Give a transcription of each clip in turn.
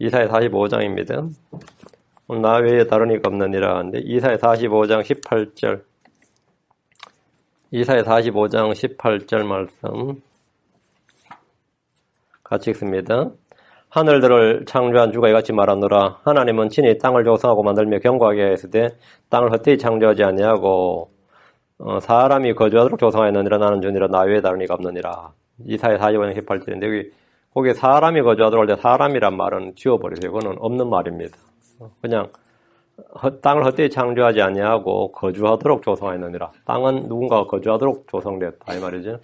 이사야 45장입니다. 나 외에 다른 이가 없느니라 하는데 이사야 45장 18절 이사야 45장 18절 말씀 같이 읽습니다. 하늘들을 창조한 주가 이같이 말하노라. 하나님은 친히 땅을 조성하고 만들며 경고하게 하였으되 땅을 헛되이 창조하지 아니하고 사람이 거주하도록 조성하였느니라. 나는 주니라. 나 외에 다른 이가 없느니라. 이사야 45장 18절인데 거기 사람이 거주하도록 할 때 사람이란 말은 지워버리세요. 그거는 없는 말입니다. 그냥 땅을 헛되이 창조하지 아니하고 거주하도록 조성하였느니라. 땅은 누군가가 거주하도록 조성되었다 이 말이죠.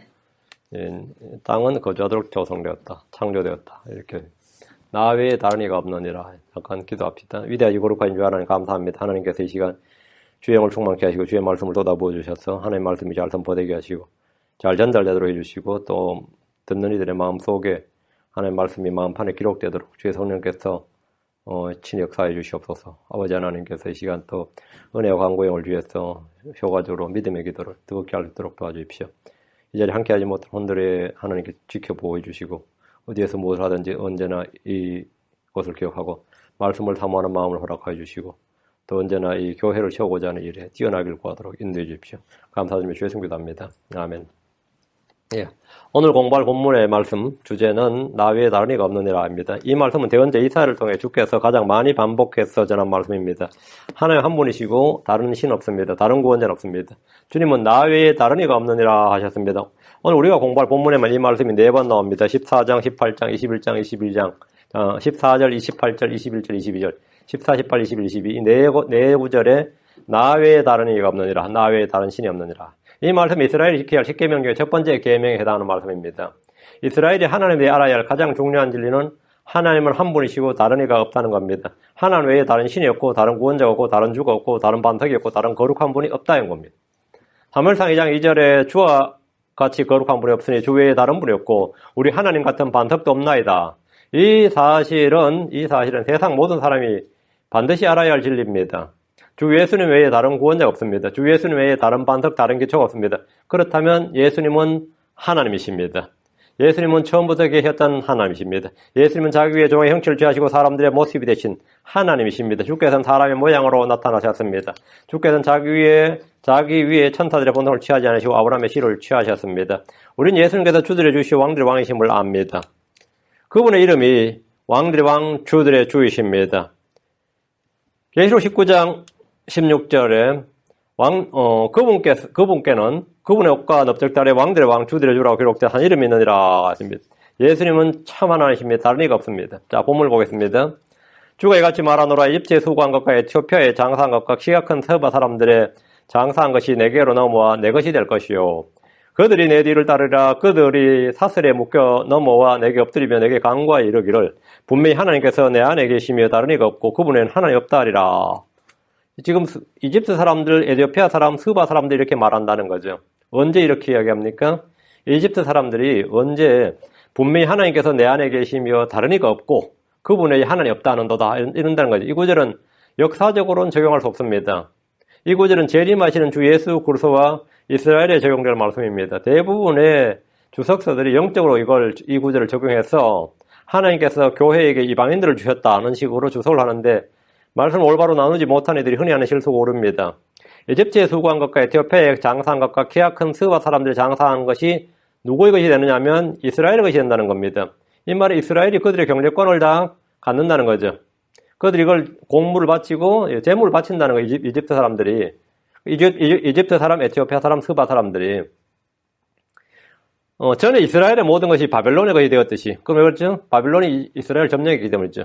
땅은 거주하도록 조성되었다. 창조되었다. 이렇게 나 외에 다른 이가 없느니라. 잠깐 기도합시다. 위대하시고 거룩하신 주 하나님 감사합니다. 하나님께서 이 시간 주의 영을 충만케 하시고 주의 말씀을 쏟아부어 주셔서 하나님의 말씀이 잘 선포되게 하시고 잘 전달되도록 해주시고 또 듣는 이들의 마음속에 하나님의 말씀이 마음판에 기록되도록 주의 성령께서 친히 역사해 주시옵소서. 아버지 하나님께서 이 시간 또 은혜와 강구의 영을 주셔서 효과적으로 믿음의 기도를 뜨겁게 할 수 있도록 도와주십시오. 이 자리에 함께하지 못한 혼들의 하나님께 지켜보호 해주시고 어디에서 무엇을 하든지 언제나 이것을 기억하고 말씀을 사모하는 마음을 허락하여 주시고 또 언제나 이 교회를 세우고자 하는 일에 뛰어나길 구하도록 인도해 주십시오. 감사드리며 주의 성기도합니다. 아멘. 예. 오늘 공부할 본문의 말씀 주제는 나 외에 다른 이가 없느니라입니다. 이 말씀은 대언자 이사야를 통해 주께서 가장 많이 반복해서 전한 말씀입니다. 하나님 한 분이시고 다른 신 없습니다. 다른 구원자는 없습니다. 주님은 나 외에 다른 이가 없느니라 하셨습니다. 오늘 우리가 공부할 본문에만 이 말씀이 4번 나옵니다. 14장, 18장, 21장, 22장, 14절, 28절, 21절, 22절, 14, 18, 21, 22 이 네 구절에 나 외에 다른 이가 없느니라, 나 외에 다른 신이 없느니라. 이 말씀이 이스라엘이 지켜야 할 10계명 중에 첫 번째 계명에 해당하는 말씀입니다. 이스라엘이 하나님에 대해 알아야 할 가장 중요한 진리는 하나님은 한 분이시고 다른 이가 없다는 겁니다. 하나님 외에 다른 신이 없고 다른 구원자가 없고 다른 주가 없고 다른 반석이 없고 다른 거룩한 분이 없다는 겁니다. 사무엘상 2장 2절에 주와 같이 거룩한 분이 없으니 주 외에 다른 분이 없고 우리 하나님 같은 반석도 없나이다. 이 사실은 세상 모든 사람이 반드시 알아야 할 진리입니다. 주 예수님 외에 다른 구원자가 없습니다. 주 예수님 외에 다른 반석, 다른 기초가 없습니다. 그렇다면 예수님은 하나님이십니다. 예수님은 처음부터 계셨던 하나님이십니다. 예수님은 자기 위에 종의 형체를 취하시고 사람들의 모습이 되신 하나님이십니다. 주께서는 사람의 모양으로 나타나셨습니다. 주께서는 자기 위에 천사들의 본성을 취하지 않으시고 아브라함의 씨를 취하셨습니다. 우리는 예수님께서 주들의 주시고 왕들의 왕이심을 압니다. 그분의 이름이 왕들의 왕, 주들의 주이십니다. 계시록 19장 16절에 그분께는 그분의 옷과 넓적다 아래 왕들의 왕, 주들의 주라고 기록된 한 이름이 있느니라 하십니다. 예수님은 참 하나님이십니다. 다른 이가 없습니다. 자, 본문을 보겠습니다. 주가 이같이 말하노라. 이집트에 수고한 것과 에티오피아에 장사한 것과 키가 큰 서바 사람들의 장사한 것이 내게로 넘어와 내 것이 될 것이요. 그들이 내 뒤를 따르라. 그들이 사슬에 묶여 넘어와 내게 엎드리며 내게 간구하여 이르기를 분명히 하나님께서 내 안에 계시며 다른 이가 없고 그분에는 하나님 없다 하리라. 지금 이집트 사람들, 에티오피아 사람, 스바 사람들이 이렇게 말한다는 거죠. 언제 이렇게 이야기합니까? 이집트 사람들이 언제 분명히 하나님께서 내 안에 계시며 다른 이가 없고 그분에 하나님 없다는도다 이런다는 거죠. 이 구절은 역사적으로는 적용할 수 없습니다. 이 구절은 재림하시는 주 예수 그리스도와 이스라엘에 적용될 말씀입니다. 대부분의 주석서들이 영적으로 이 구절을 적용해서 하나님께서 교회에게 이방인들을 주셨다는 식으로 주석을 하는데 말씀을 올바로 나누지 못한 이들이 흔히 하는 실수가 옳습니다. 이집트에 수고한 것과 에티오피아에 장사한 것과 키가 큰 스바 사람들이 장사한 것이 누구의 것이 되느냐 하면 이스라엘의 것이 된다는 겁니다. 이 말은 이스라엘이 그들의 경제권을 다 갖는다는 거죠. 그들이 이걸 공물을 바치고 재물을 바친다는 거예요. 이집트 사람들이. 이집트 사람, 에티오피아 사람, 스바 사람들이. 전에 이스라엘의 모든 것이 바벨론의 것이 되었듯이. 그럼 왜 그렇죠? 바벨론이 이스라엘 점령했기 때문이죠.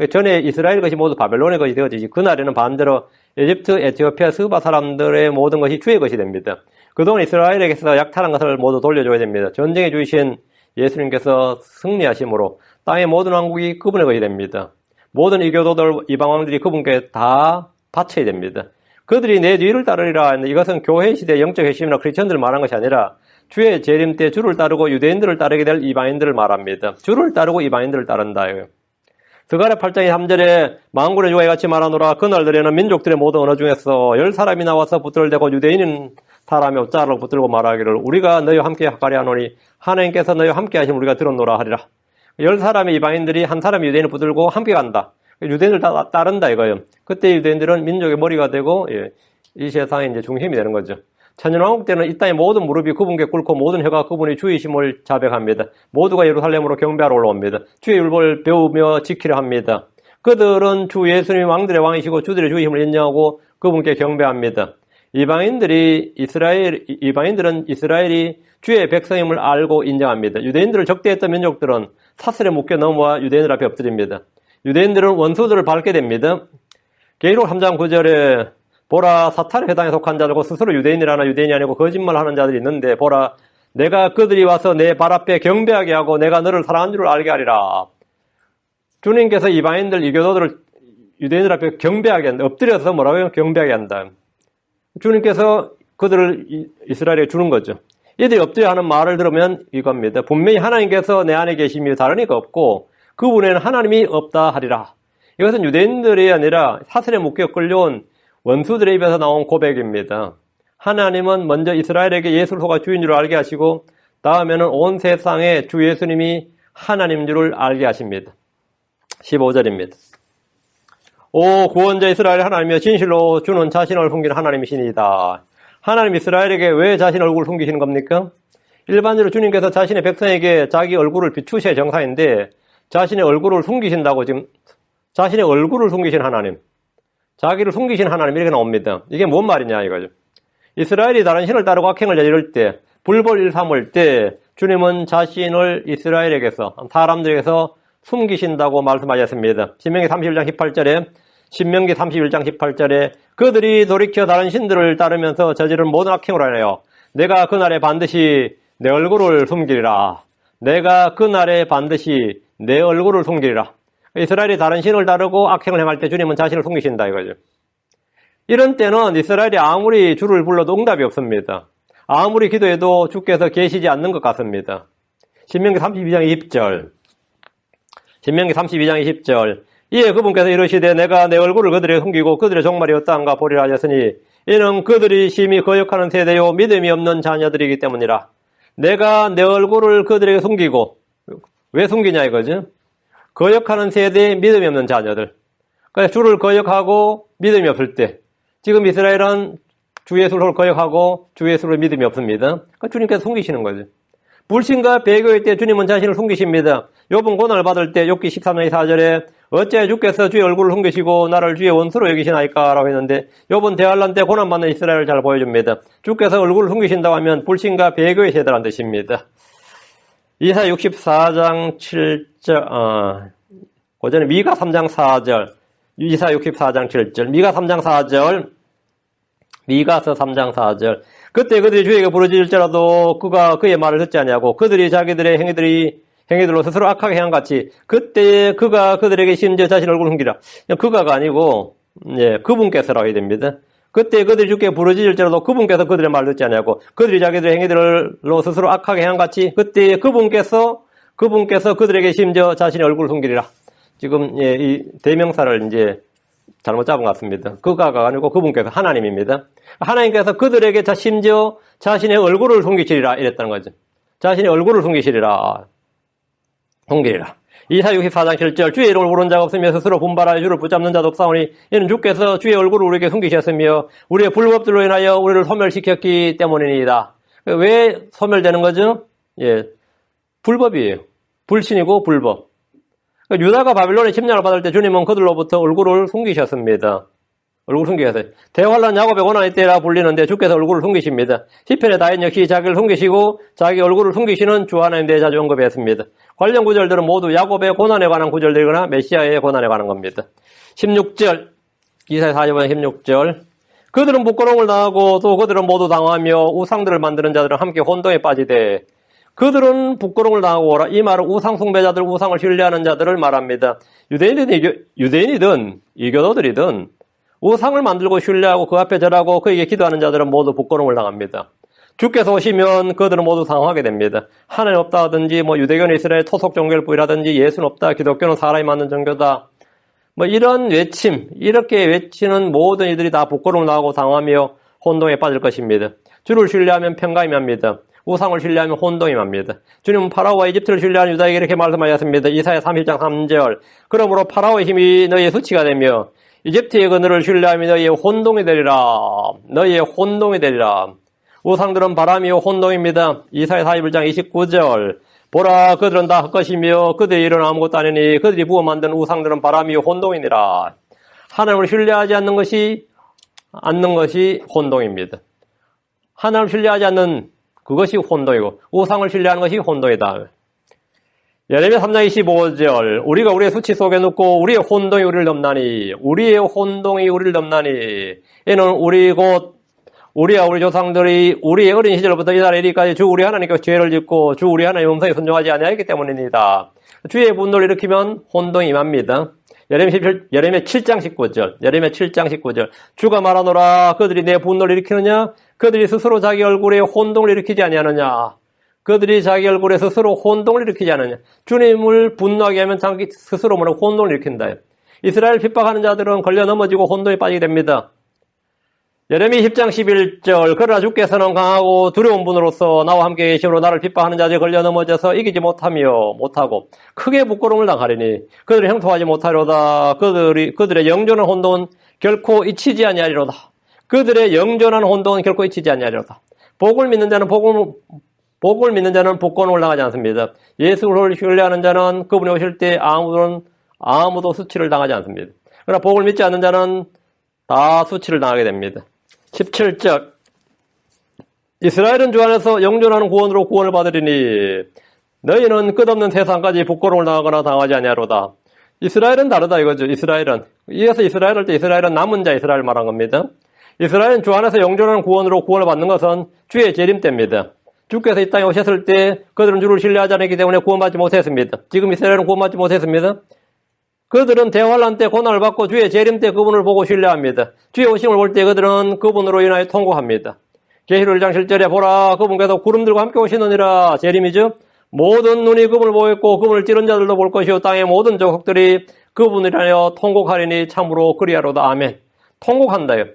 전에 이스라엘 것이 모두 바벨론의 것이 되었듯이 그날에는 반대로 이집트, 에티오피아, 스바 사람들의 모든 것이 주의 것이 됩니다. 그동안 이스라엘에게서 약탈한 것을 모두 돌려줘야 됩니다. 전쟁에 주이신 예수님께서 승리하심으로 땅의 모든 왕국이 그분의 것이 됩니다. 모든 이교도들, 이방왕들이 그분께 다 바쳐야 됩니다. 그들이 내 뒤를 따르리라 했는데 이것은 교회 시대의 영적 핵심이나 크리스천들을 말한 것이 아니라 주의 재림 때 주를 따르고 유대인들을 따르게 될 이방인들을 말합니다. 주를 따르고 이방인들을 따른다요. 스가랴 8장 3절에 만군의 주가 이같이 말하노라. 그날들에는 민족들의 모든 언어 중에서 10사람이 나와서 붙들을 대고 유대인인 사람이 옷자락을 붙들고 말하기를 우리가 너희와 함께 가려 하노니 하나님께서 너희와 함께 하시면 우리가 들었노라 하리라. 10사람의 이방인들이 한 사람의 유대인을 붙들고 함께 간다. 유대인들 다 따른다 이거예요. 그때 유대인들은 민족의 머리가 되고 이 세상의 이제 중심이 되는 거죠. 천년왕국 때는 이 땅의 모든 무릎이 그분께 꿇고 모든 혀가 그분의 주이심을 자백합니다. 모두가 예루살렘으로 경배하러 올라옵니다. 주의 율법을 배우며 지키려 합니다. 그들은 주 예수님이 왕들의 왕이시고 주들의 주이심을 인정하고 그분께 경배합니다. 이방인들은 이스라엘이 주의 백성임을 알고 인정합니다. 유대인들을 적대했던 민족들은 사슬에 묶여 넘어와 유대인들 앞에 엎드립니다. 유대인들은 원수들을 밟게 됩니다. 계시록 3장 9절에 보라 사탄의 회당에 속한 자들고 스스로 유대인이라나 유대인이 아니고 거짓말하는 자들이 있는데 보라 내가 그들이 와서 내 발 앞에 경배하게 하고 내가 너를 사랑한 줄을 알게 하리라. 주님께서 이방인들 이교도들을 유대인들 앞에 경배하게 한다. 엎드려서 뭐라고 해요? 경배하게 한다. 주님께서 그들을 이스라엘에 주는 거죠. 이들이 엎드려 하는 말을 들으면 이겁니다. 분명히 하나님께서 내 안에 계시며 다른 이가 없고 그분에는 하나님이 없다 하리라. 이것은 유대인들이 아니라 사슬에 묶여 끌려온 원수들의 입에서 나온 고백입니다. 하나님은 먼저 이스라엘에게 예수가 주인 줄 알게 하시고 다음에는 온 세상에 주 예수님이 하나님인 줄을 알게 하십니다. 15절입니다. 오 구원자 이스라엘 하나님이여 진실로 주는 자신을 숨기는 하나님이시니이다. 하나님 이스라엘에게 왜 자신의 얼굴을 숨기시는 겁니까? 일반적으로 주님께서 자신의 백성에게 자기 얼굴을 비추셔야 정상인데 자신의 얼굴을 숨기신다고 지금 자신의 얼굴을 숨기신 하나님, 자기를 숨기신 하나님 이렇게 나옵니다. 이게 뭔 말이냐 이거죠. 이스라엘이 다른 신을 따르고 악행을 저지를 때, 불법을 삼을 때 주님은 자신을 이스라엘에게서 사람들에게서 숨기신다고 말씀하셨습니다. 신명기 31장 18절에 신명기 31장 18절에 그들이 돌이켜 다른 신들을 따르면서 저지른 모든 악행으로 인하여 내가 그날에 반드시 내 얼굴을 숨기리라. 내가 그날에 반드시 내 얼굴을 숨기리라. 이스라엘이 다른 신을 따르고 악행을 행할 때 주님은 자신을 숨기신다 이거죠. 이런 때는 이스라엘이 아무리 주를 불러도 응답이 없습니다. 아무리 기도해도 주께서 계시지 않는 것 같습니다. 신명기 32장 20절 신명기 32장 20절 이에 그분께서 이르시되 내가 내 얼굴을 그들에게 숨기고 그들의 종말이 어떠한가 보리라 하셨으니 이는 그들이 심히 거역하는 세대요 믿음이 없는 자녀들이기 때문이라. 내가 내 얼굴을 그들에게 숨기고 왜 숨기냐 이거죠. 거역하는 세대에 믿음이 없는 자녀들. 그러니까 주를 거역하고 믿음이 없을 때 지금 이스라엘은 주 예수를 거역하고 주 예수를 믿음이 없습니다. 그러니까 주님께서 숨기시는 거죠. 불신과 배교일 때 주님은 자신을 숨기십니다. 욥은 고난을 받을 때 욥기 13장 4절에 어찌하여 주께서 주의 얼굴을 숨기시고 나를 주의 원수로 여기시나이까 라고 했는데 욥은 대환란 때 고난받는 이스라엘을 잘 보여줍니다. 주께서 얼굴을 숨기신다고 하면 불신과 배교의 세대라는 뜻입니다. 이사 64장 7절 고전에 미가 3장 4절 이사 64장 7절 미가 3장 4절 미가서 3장 4절 그때 그들이 주에게 부르짖을지라도 그가 그의 말을 듣지 아니하고 그들이 자기들의 행위들로 스스로 악하게 행한 같이 그때 그가 그들에게 심지어 자신의 얼굴을 숨기라. 그가가 아니고 그분께서라고 해야 됩니다. 그때 그들이 주께 부르짖을지라도 그분께서 그들의 말을 듣지 아니하고 그들이 자기들의 행위들로 스스로 악하게 행한 같이 그때 그분께서 그들에게 심지어 자신의 얼굴을 숨기리라. 지금 이 대명사를 이제 잘못 잡은 것 같습니다. 그가가 아니고 그분께서 하나님입니다. 하나님께서 그들에게 심지어 자신의 얼굴을 숨기시리라 이랬다는 거죠. 자신의 얼굴을 숨기시리라. 숨기리라. 이사 64장 7절 주의 이름을 부른 자가 없으며 스스로 분발하여 주를 붙잡는 자도 없사오니 이는 주께서 주의 얼굴을 우리에게 숨기셨으며 우리의 불법들로 인하여 우리를 소멸시켰기 때문이니이다. 왜 소멸되는 거죠? 불법이에요. 불신이고 불법. 유다가 바빌론의 침략을 받을 때 주님은 그들로부터 얼굴을 숨기셨습니다. 얼굴을 숨기셨어요. 대환란 야곱의 고난의 때라 불리는데 주께서 얼굴을 숨기십니다. 시편의 다윗 역시 자기를 숨기시고 자기 얼굴을 숨기시는 주 하나님에 대해 자주 언급했습니다. 관련 구절들은 모두 야곱의 고난에 관한 구절들이거나 메시아의 고난에 관한 겁니다. 16절 이사야 45장 16절 그들은 부끄러움을 당하고 또 그들은 모두 당하며 우상들을 만드는 자들은 함께 혼동에 빠지되 그들은 부끄러움을 당하고 오라. 이 말은 우상 숭배자들, 우상을 신뢰하는 자들을 말합니다. 유대인이든 이교도들이든 우상을 만들고 신뢰하고 그 앞에 절하고 그에게 기도하는 자들은 모두 부끄러움을 당합니다. 주께서 오시면 그들은 모두 당황하게 됩니다. 하나님 없다 하든지 유대교는 이스라엘 토속 종교일 뿐이라든지 예수는 없다, 기독교는 사람이 만든 종교다. 이런 외침, 이렇게 외치는 모든 이들이 다 부끄러움을 당하고 당하며 혼동에 빠질 것입니다. 주를 신뢰하면 평강이 합니다. 우상을 신뢰하면 혼동이 맙니다. 주님은 파라오와 이집트를 신뢰하는 유다에게 이렇게 말씀하셨습니다. 이사야 30장 3절. 그러므로 파라오의 힘이 너희의 수치가 되며 이집트의 그늘을 신뢰하며 너희의 혼동이 되리라. 너희의 혼동이 되리라. 우상들은 바람이요 혼동입니다. 이사야 41장 29절. 보라, 그들은 다 헛것이며 그들의 일은 아무것도 아니니 그들이 부어 만든 우상들은 바람이요 혼동이니라. 하나님을 신뢰하지 않는 것이 혼동입니다. 하나님을 신뢰하지 않는 그것이 혼동이고 우상을 신뢰하는 것이 혼동이다. 예레미야 3장 25절. 우리가 우리의 수치 속에 눕고 우리의 혼동이 우리를 넘나니 우리의 혼동이 우리를 넘나니 이는 우리와 우리 조상들이 우리의 어린 시절부터 이날에 이르기까지 주 우리 하나님께 죄를 짓고 주 우리 하나님의 음성에 순종하지 아니하였기 때문입니다. 주의 분노를 일으키면 혼동이 임합니다. 예레미야 7장 19절. 주가 말하노라 그들이 내 분노를 일으키느냐? 그들이 스스로 자기 얼굴에 혼동을 일으키지 아니하느냐? 그들이 자기 얼굴에 스스로 혼동을 일으키지 않느냐? 주님을 분노하게 하면 자기 스스로 혼동을 일으킨다. 이스라엘 핍박하는 자들은 걸려 넘어지고 혼동에 빠지게 됩니다. 예레미야 10장 11절. 그러나 주께서는 강하고 두려운 분으로서 나와 함께 계시므로 나를 핍박하는 자들이 걸려 넘어져서 이기지 못하고 크게 부끄러움을 당하리니 그들이 형통하지 못하리로다. 그들의 영존한 혼동은 결코 잊히지 아니하리로다. 그들의 영존한 혼동은 결코 잊히지 아니하리로다. 복을 믿는 자는 복권을 당하지 않습니다. 예수를 신뢰하는 자는 그분이 오실 때 아무도 수치를 당하지 않습니다. 그러나 복을 믿지 않는 자는 다 수치를 당하게 됩니다. 17절. 이스라엘은 주 안에서 영존하는 구원으로 구원을 받으리니 너희는 끝없는 세상까지 부끄러움을 당하거나 당하지 아니하로다. 이스라엘은 다르다 이거죠. 이어서 이스라엘 할 때 이스라엘은 남은 자 이스라엘 말한 겁니다. 이스라엘은 주 안에서 영존하는 구원으로 구원을 받는 것은 주의 재림 때입니다. 주께서 이 땅에 오셨을 때 그들은 주를 신뢰하지 않았기 때문에 구원받지 못했습니다. 지금 이스라엘은 구원받지 못했습니다. 그들은 대환란 때 고난을 받고 주의 재림 때 그분을 보고 신뢰합니다. 주의 오심을 볼 때 그들은 그분으로 인하여 통곡합니다. 계시록 1장 7절에 보라 그분께서 구름들과 함께 오시느니라. 재림이죠. 모든 눈이 그분을 보겠고 그분을 찌른 자들도 볼 것이요 땅의 모든 족속들이 그분을 인하여 통곡하리니 참으로 그리하로다. 아멘. 통곡한다요.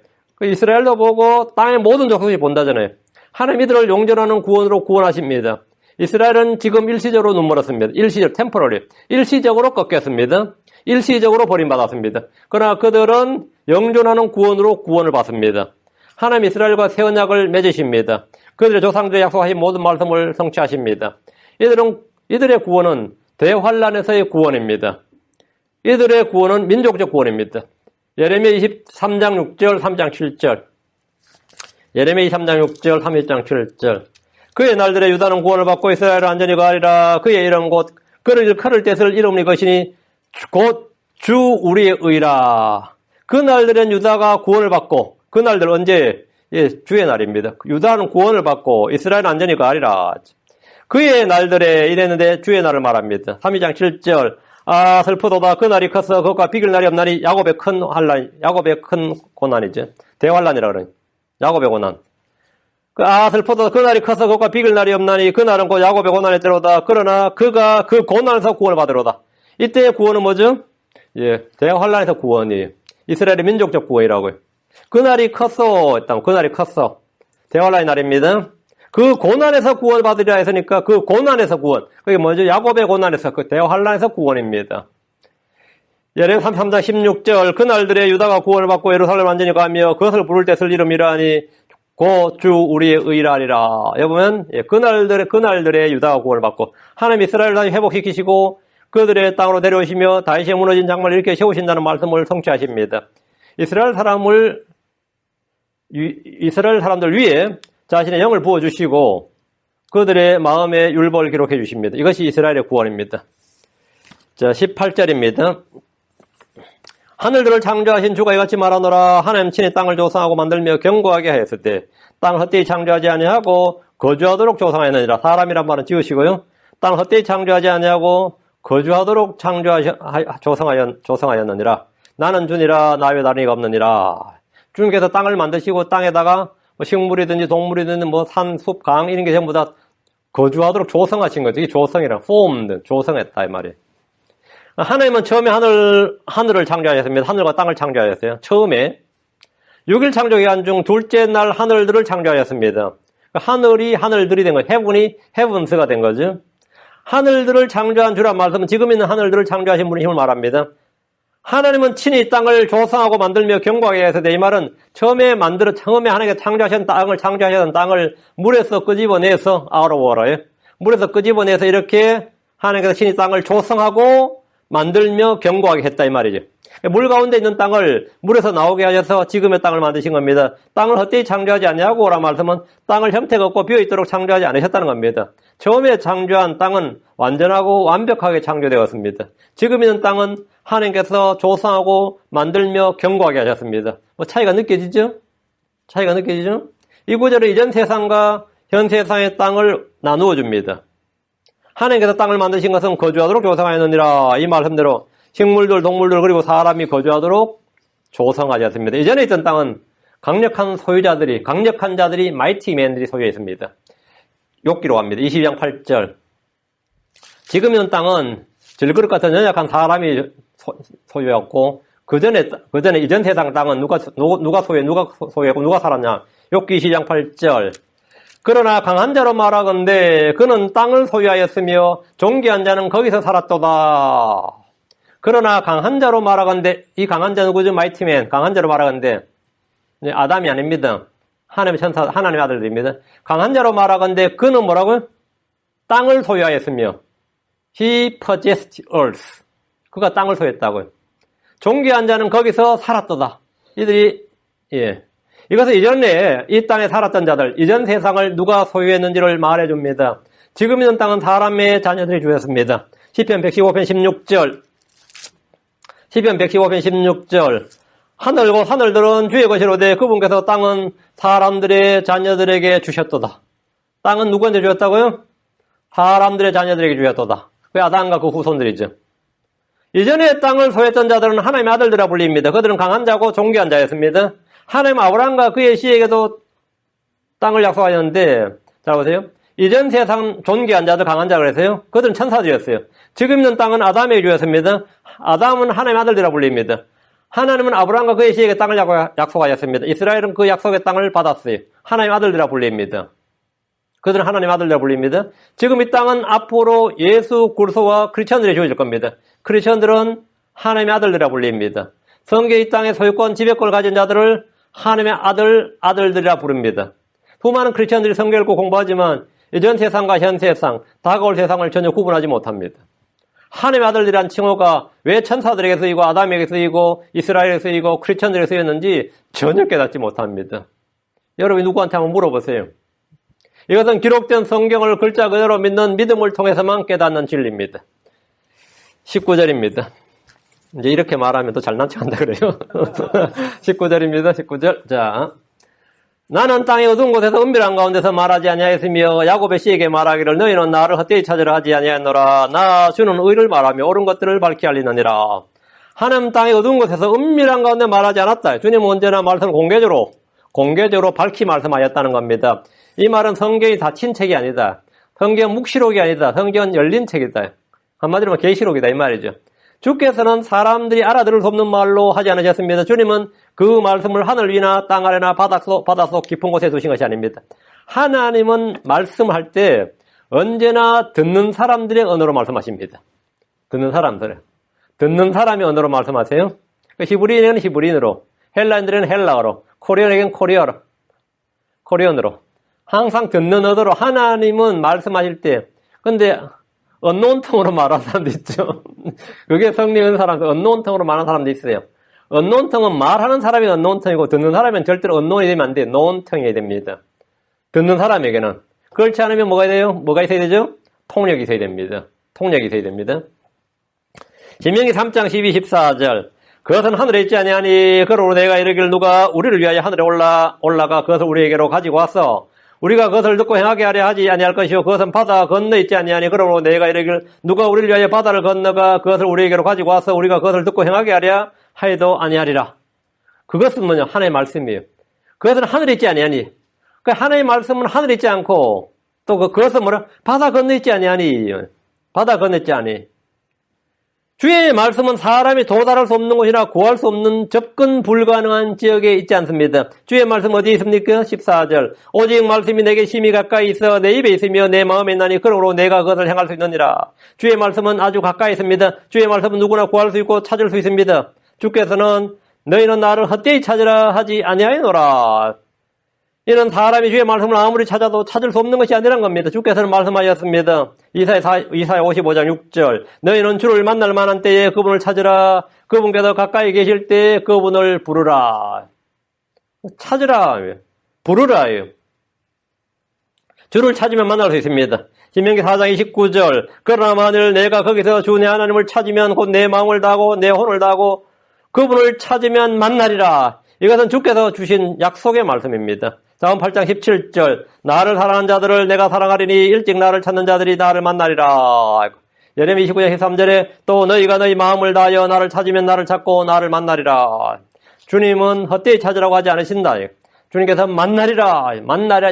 이스라엘도 보고 땅의 모든 족속이 본다잖아요. 하나님 이들을 용전하는 구원으로 구원하십니다. 이스라엘은 지금 일시적으로 눈물었습니다. 일시적으로 꺾였습니다. 일시적으로 버림받았습니다. 그러나 그들은 영존하는 구원으로 구원을 받습니다. 하나님 이스라엘과 새 언약을 맺으십니다. 그들의 조상들의 약속하신 모든 말씀을 성취하십니다. 이들의 구원은 대환란에서의 구원입니다. 이들의 구원은 민족적 구원입니다. 예레미야 23장 6절, 3장 7절. 예레미야 23장 6절, 31장 7절. 그의 날들에 유다는 구원을 받고 이스라엘은 안전히 가리라. 그의 이름 곧 그를 칼을 떼쓸 이름이 것이니 곧 주 우리의 의라. 그 날들엔 유다가 구원을 받고 그 날들 언제? 주의 날입니다. 유다는 구원을 받고 이스라엘은 안전히 가리라. 그의 날들에 이랬는데 주의 날을 말합니다. 32장 7절. 아 슬프도다. 그 날이 커서 그것과 비길 날이 없나니 야곱의 큰 고난이죠. 대환란이라 그러니 야곱의 고난. 아 슬프도다. 그 날이 커서 그것과 비길 날이 없나니 그 날은 곧 야곱의 고난의 때로다. 그러나 그가 그 고난에서 구원을 받으로다. 이때의 구원은 뭐죠? 대환란에서 구원이에요. 이스라엘의 민족적 구원이라고요. 그날이 컸어. 그날이 컸어. 대환란의 날입니다. 그 고난에서 구원을 받으리라 했으니까 그 고난에서 구원. 그게 뭐죠? 야곱의 고난에서 그 대환란에서 구원입니다. 예레미야 33장 16절. 그날들에 유다가 구원을 받고 예루살렘 완전히 가며 그것을 부를 때 쓸 이름이라니 고 주 우리의 의라리라. 여보면 그날들에 유다가 구원을 받고 하나님 이스라엘을 다시 회복시키시고 그들의 땅으로 데려오시며 다시의 무너진 장막을 이렇게 세우신다는 말씀을 성취하십니다. 이스라엘 사람들 위에 자신의 영을 부어주시고 그들의 마음의 율법을 기록해 주십니다. 이것이 이스라엘의 구원입니다. 자, 18절입니다. 하늘들을 창조하신 주가 이같이 말하노라. 하나님 친히 땅을 조성하고 만들며 견고하게 하였을 때 땅을 헛되이 창조하지 아니하고 거주하도록 조성하였느니라. 사람이란 말은 지으시고요. 땅을 헛되이 창조하지 아니하고 거주하도록 조성하였느니라. 나는 주니라. 나 외에 다른 이가 없느니라. 주님께서 땅을 만드시고 땅에다가 식물이든지 동물이든지 산, 숲, 강 이런 게 전부 다 거주하도록 조성하신 거죠. 이게 조성이랑 formed, 조성했다 이 말이에요. 하나님은 처음에 하늘을 창조하셨습니다. 하늘과 땅을 창조하셨어요. 처음에 6일 창조 기간 중 둘째 날 하늘들을 창조하셨습니다. 하늘이 하늘들이 된 거예요. heaven이 heavens가 된 거죠. 하늘들을 창조한 주란 말씀은 지금 있는 하늘들을 창조하신 분의 힘을 말합니다. 하나님은 친히 땅을 조성하고 만들며 경고하게 하셨는데, 이 말은 처음에 하나님께서 창조하셨던 땅을 물에서 끄집어내서 out of water예요. 물에서 끄집어내서 이렇게 하나님께서 친히 땅을 조성하고 만들며 경고하게 했다 이 말이죠. 물 가운데 있는 땅을 물에서 나오게 하셔서 지금의 땅을 만드신 겁니다. 땅을 헛되이 창조하지 않냐고 라는 말씀은 땅을 형태가 없고 비어있도록 창조하지 않으셨다는 겁니다. 처음에 창조한 땅은 완전하고 완벽하게 창조되었습니다. 지금 있는 땅은 하나님께서 조성하고 만들며 경고하게 하셨습니다. 차이가 느껴지죠? 이 구절은 이전 세상과 현 세상의 땅을 나누어 줍니다. 하나님께서 땅을 만드신 것은 거주하도록 조성하였느니라. 이 말씀대로 식물들, 동물들 그리고 사람이 거주하도록 조성하셨습니다. 이전에 있던 땅은 강력한 자들이 마이티 맨들이 소유했습니다. 욥기로 갑니다. 22장 8절. 지금 있는 땅은 질그릇 같은 연약한 사람이 소유했고 그전에 이전 세상 땅은 누가 소유했고 누가 살았냐? 욥기 22장 8절. 그러나 강한 자로 말하건대 그는 땅을 소유하였으며 존귀한 자는 거기서 살았도다. 그러나 강한 자로 말하건대, 이 강한 자 누구죠? 마이티맨. 강한 자로 말하건대 아담이 아닙니다. 하나님의 아들들입니다. 강한 자로 말하건대 그는 뭐라고요? 땅을 소유하였으며 He possessed earth. 그가 땅을 소유했다고요. 존귀한 자는 거기서 살았도다. 이것은 이전에 이 땅에 살았던 자들, 이전 세상을 누가 소유했는지를 말해줍니다. 지금 있는 땅은 사람의 자녀들이 주였습니다. 시편 115편 16절. 하늘들은 주의 것이로되 그분께서 땅은 사람들의 자녀들에게 주셨도다. 땅은 누구한테 주셨다고요? 사람들의 자녀들에게 주셨도다. 그 아담과 그 후손들이죠. 이전에 땅을 소유했던 자들은 하나님의 아들들이라 불립니다. 그들은 강한 자고 존귀한 자였습니다. 하나님 아브라함과 그의 씨에게도 땅을 약속하셨는데, 잘 보세요. 이전 세상 존귀한 자들, 강한 자가 그랬어요. 그들은 천사들이었어요. 지금 있는 땅은 아담에게 주었습니다. 아담은 하나님의 아들들이라 불립니다. 하나님은 아브라함과 그의 씨에게 땅을 약속하셨습니다. 이스라엘은 그 약속의 땅을 받았어요. 하나님의 아들들이라 불립니다. 그들은 하나님의 아들들이라 불립니다. 지금 이 땅은 앞으로 예수 그리스도와 크리스천들이 주어질 겁니다. 크리스천들은 하나님의 아들들이라 불립니다. 성경 이 땅의 소유권, 지배권을 가진 자들을 하나님의 아들들이라 부릅니다. 수많은 크리스천들이 성경 읽고 공부하지만 이전 세상과 현 세상, 다가올 세상을 전혀 구분하지 못합니다. 하나님의 아들들이란 칭호가 왜 천사들에게 쓰이고 아담에게 쓰이고 이스라엘에게 쓰이고 크리스천들에게 쓰였는지 전혀 깨닫지 못합니다. 여러분이 누구한테 한번 물어보세요. 이것은 기록된 성경을 글자 그대로 믿는 믿음을 통해서만 깨닫는 진리입니다. 19절입니다. 이제 이렇게 말하면 또 잘난 척한다 그래요. 19절입니다. 19절. 자, 나는 땅의 어두운 곳에서 은밀한 가운데서 말하지 아니하였으며 야곱의 씨에게 말하기를 너희는 나를 헛되이 찾으려 하지 아니하였노라. 나 주는 의를 말하며 옳은 것들을 밝히 알리느니라. 하나님 땅의 어두운 곳에서 은밀한 가운데 말하지 않았다. 주님은 언제나 말씀을 공개적으로 밝히 말씀하였다는 겁니다. 이 말은 성경이 닫힌 책이 아니다. 성경은 묵시록이 아니다. 성경은 열린 책이다. 한마디로 말하면 계시록이다 이 말이죠. 주께서는 사람들이 알아들을 수 없는 말로 하지 않으셨습니다. 주님은 그 말씀을 하늘 위나 땅 아래나 바닷속 깊은 곳에 두신 것이 아닙니다. 하나님은 말씀할 때 언제나 듣는 사람들의 언어로 말씀하십니다. 듣는 사람의 언어로 말씀하세요. 히브리인에게는 히브리인으로, 헬라인들에게는 헬라어로, 코리안에게는 코리안으로. 항상 듣는 언어로 하나님은 말씀하실 때, 근데 언노운 텅으로 말하는 사람도 있죠. 그게 성령 은사라서 언노운 텅으로 말하는 사람도 있어요. 언노운 텅은 말하는 사람이 언노운 텅이고 듣는 사람은 절대로 언노운이 되면 안 돼. 노운 텅이 됩니다. 듣는 사람에게는. 그렇지 않으면 뭐가 돼요? 뭐가 있어야 되죠? 통역이 있어야 됩니다. 신명기 3장 12, 14절. 그것은 하늘에 있지 아니하니 그러므로 내가 이르기를 누가 우리를 위하여 하늘에 올라가 그것을 우리에게로 가지고 왔어. 우리가 그것을 듣고 행하게 하려 하지 아니할 것이요 그것은 바다 건너 있지 아니하니 그러므로 내가 이르기를 누가 우리를 위하여 바다를 건너가 그것을 우리에게로 가지고 와서 우리가 그것을 듣고 행하게 하려 하여도 아니하리라. 그것은 뭐냐? 하나님의 말씀이에요. 그것은 하늘에 있지 아니하니. 그 하나님의 말씀은 하늘에 있지 않고 또 그것은 뭐라? 바다 건너 있지 아니하니. 바다 건너 있지 아니. 주의 말씀은 사람이 도달할 수 없는 곳이나 구할 수 없는 접근 불가능한 지역에 있지 않습니다. 주의 말씀 어디에 있습니까? 14절. 오직 말씀이 내게 심히 가까이 있어 내 입에 있으며 내 마음에 있나니 그러므로 내가 그것을 행할 수 있느니라. 주의 말씀은 아주 가까이 있습니다. 주의 말씀은 누구나 구할 수 있고 찾을 수 있습니다. 주께서는 너희는 나를 헛되이 찾으라 하지 아니하였노라. 이는 사람이 주의 말씀을 아무리 찾아도 찾을 수 없는 것이 아니란 겁니다. 주께서는 말씀하셨습니다. 이사야 55장 6절. 너희는 주를 만날 만한 때에 그분을 찾으라. 그분께서 가까이 계실 때에 그분을 부르라. 찾으라. 부르라. 주를 찾으면 만날 수 있습니다. 신명기 4장 29절. 그러나 만일 내가 거기서 주 내 하나님을 찾으면 곧 내 마음을 다하고 내 혼을 다하고 그분을 찾으면 만나리라. 이것은 주께서 주신 약속의 말씀입니다. 다음 8장 17절. 나를 사랑하는 자들을 내가 사랑하리니 일찍 나를 찾는 자들이 나를 만나리라. 예레미 29장 13절에 또 너희가 너희 마음을 다하여 나를 찾으면 나를 찾고 나를 만나리라. 주님은 헛되이 찾으라고 하지 않으신다. 주님께서 만나리라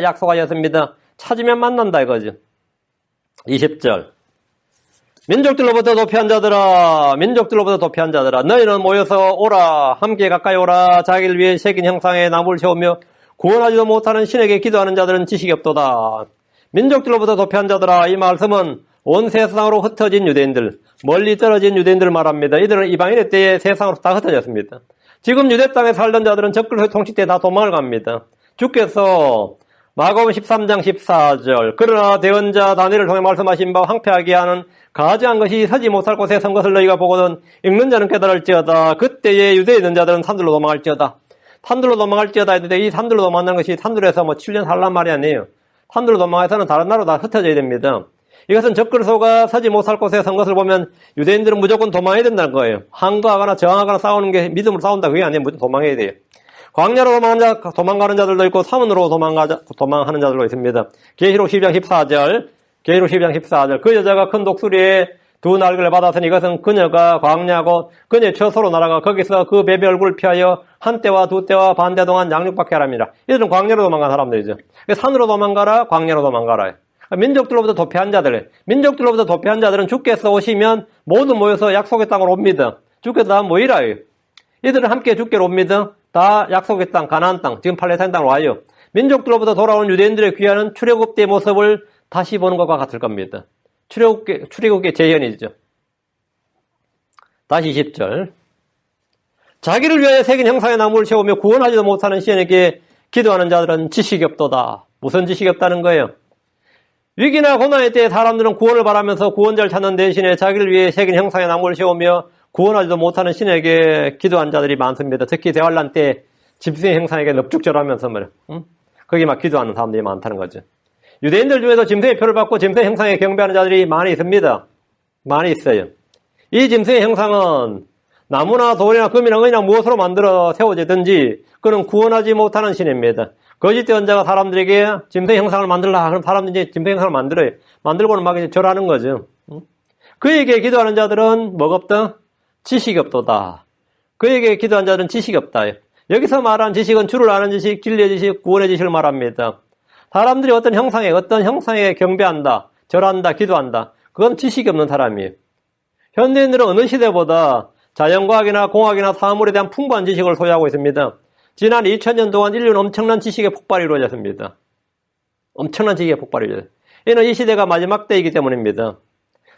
약속하셨습니다. 찾으면 만난다 이거죠. 20절. 민족들로부터 도피한 자들아 너희는 모여서 오라. 함께 가까이 오라. 자기를 위해 새긴 형상에 나무를 세우며 구원하지도 못하는 신에게 기도하는 자들은 지식이 없도다. 민족들로부터 도피한 자들아, 이 말씀은 온 세상으로 흩어진 유대인들, 멀리 떨어진 유대인들을 말합니다. 이들은 이방인의 때에 세상으로 다 흩어졌습니다. 지금 유대 땅에 살던 자들은 적그리스도의 통치 때 다 도망을 갑니다. 주께서 마가복음 13장 14절 그러나 대언자 다니엘을 통해 말씀하신 바 황폐하게 하는 가증한 것이 서지 못할 곳에 선 것을 너희가 보거든 읽는 자는 깨달을지어다. 그때에 유대에 있는 자들은 산들로 도망할지어다. 산들로 도망할지어다 했는데 이 산들로 도망하는 것이 산들에서 7년 살란 말이 아니에요. 산들로 도망해서는 다른 나라로 다 흩어져야 됩니다. 이것은 적그리스도가 서지 못할 곳에 선 것을 보면 유대인들은 무조건 도망해야 된다는 거예요. 항거하거나 저항하거나 싸우는 게 믿음으로 싸운다 그게 아니에요. 무조건 도망해야 돼요. 광야로 도망가는 자들도 있고 사문으로 도망하는 자들도 있습니다. 계시록 12장 14절 그 여자가 큰 독수리에 두 날개를 받았으니 이것은 그녀가 광야고 그녀의 처소로 날아가 거기서 그 베베 얼굴을 피하여 한 때와 두 때와 반대 동안 양육받게 하랍니다. 이들은 광야로 도망간 사람들이죠. 산으로 도망가라, 광야로 도망가라. 민족들로부터 도피한 자들은 주께서 오시면 모두 모여서 약속의 땅으로 옵니다. 주께서 다 모이라. 이들은 함께 주께로 옵니다. 다 약속의 땅, 가나안 땅, 지금 팔레스타인 땅으로 와요. 민족들로부터 돌아온 유대인들의 귀하는 출애굽 때 모습을 다시 보는 것과 같을 겁니다. 출애굽의 재현이죠. 다시 20절. 자기를 위하여 새긴 형상의 나무를 세우며 구원하지도 못하는 신에게 기도하는 자들은 지식이 없도다. 무슨 지식이 없다는 거예요? 위기나 고난의 때에 사람들은 구원을 바라면서 구원자를 찾는 대신에 자기를 위해 새긴 형상의 나무를 세우며 구원하지도 못하는 신에게 기도한 자들이 많습니다. 특히 대환란 때 짐승의 형상에게 넙죽절하면서 말이야. 거기 막 기도하는 사람들이 많다는 거죠. 유대인들 중에서 짐승의 표를 받고 짐승의 형상에 경배하는 자들이 많이 있습니다. 많이 있어요. 이 짐승의 형상은 나무나 돌이나 금이나 은이나 무엇으로 만들어 세워지든지 그는 구원하지 못하는 신입니다. 거짓 대언자가 사람들에게 짐승의 형상을 만들라. 그럼 사람들이 짐승의 형상을 만들어요. 만들고는 막 이제 절하는 거죠. 그에게 기도하는 자들은 뭐가 없다? 지식이 없도다. 그에게 기도한 자들은 지식이 없다. 여기서 말한 지식은 주를 아는 지식, 진리의 지식, 구원의 지식을 말합니다. 사람들이 어떤 형상에 경배한다, 절한다, 기도한다. 그건 지식이 없는 사람이에요. 현대인들은 어느 시대보다 자연과학이나 공학이나 사물에 대한 풍부한 지식을 소유하고 있습니다. 지난 2000년 동안 인류는 엄청난 지식의 폭발이 이루어졌습니다. 엄청난 지식의 폭발이 이루어졌습니다. 이는 이 시대가 마지막 때이기 때문입니다.